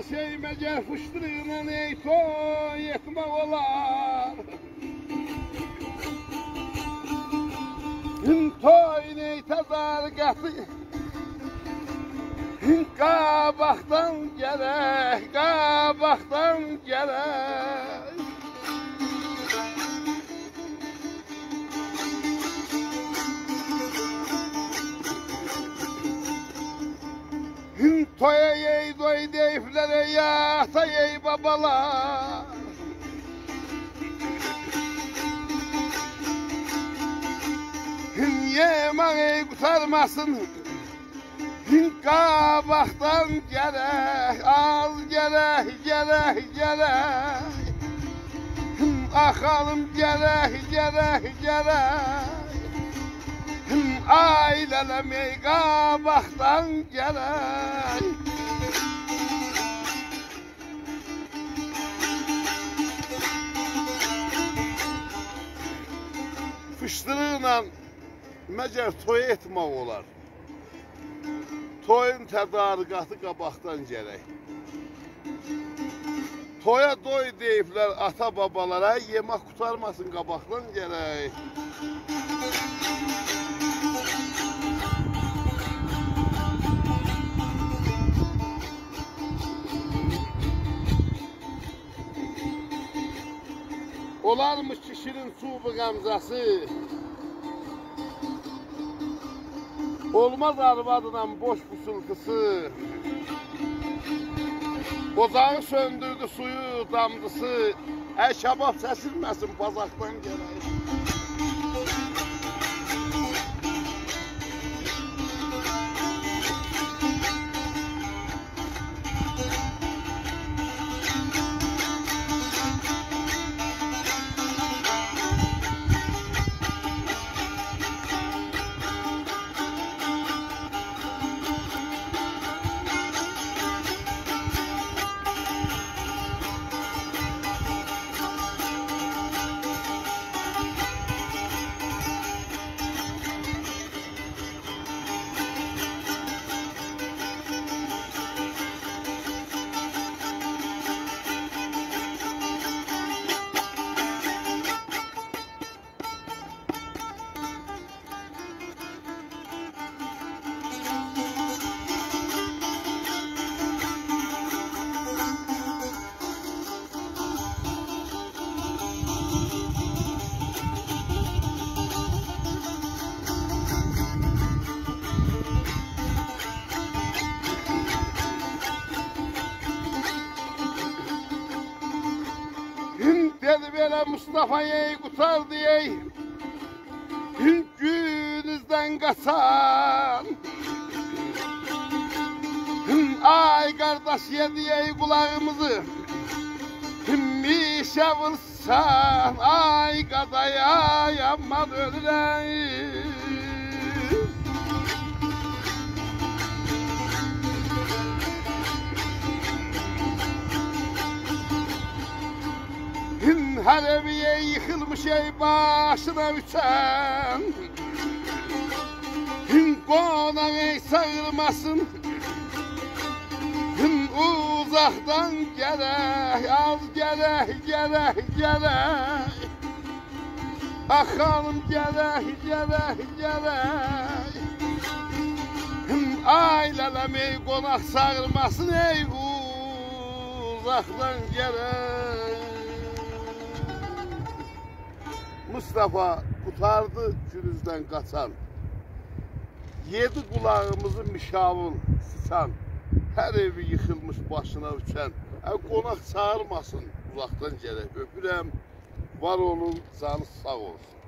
şey mecer fıştırığına ney toy etmek olar. Toy ney tazar katı. Qabaqdan gələk, qabaqdan gələk. Toya yey doy deyiflərə yata yey babalar. Yemək ey qutarmasın. Qabaqdan gələk, az gələk, gələk, gələk. Axalım gələk, gələk, gələk. Ailələmək qabaqdan gələk. Fıştırığla məcər toy etmək olar. Toyun tədarüqatı qabaqdan gələk. Toya doy deyiblər ata babalara, yemək qutarmasın qabaqdan gələk. Olarmış ki şirin çubuq qəmzəsi, olmaz arvadından boş pusultusu. Ocağı söndürdü suyu damcısı. Şabab səsilməsin bazaqdan gələk. Dedi belə Mustafa'yı qutar deyək, günüzdən qaçan. Ay qardaş yediyək qulağımızı, mişə vursan. Ay qadaya yanmaz ölürəm. Hər eviyə yıxılmış ey başına üçən. Qonaq ey sağırmasın. Uzaqdan gələk, az gələk, gələk, gələk. Xanım gələk, gələk, gələk. Ailələm ey qonaq sağırmasın ey uzaqdan gələk. Mustafa qutardı günüzdən qaçan. Yedi qulağımızı mişavul sıçan. Hər evi yıxılmış başına üçən. Qonaq çağırmasın uzaqdan gələk. Öpürəm, var olun, canı sağ olsun.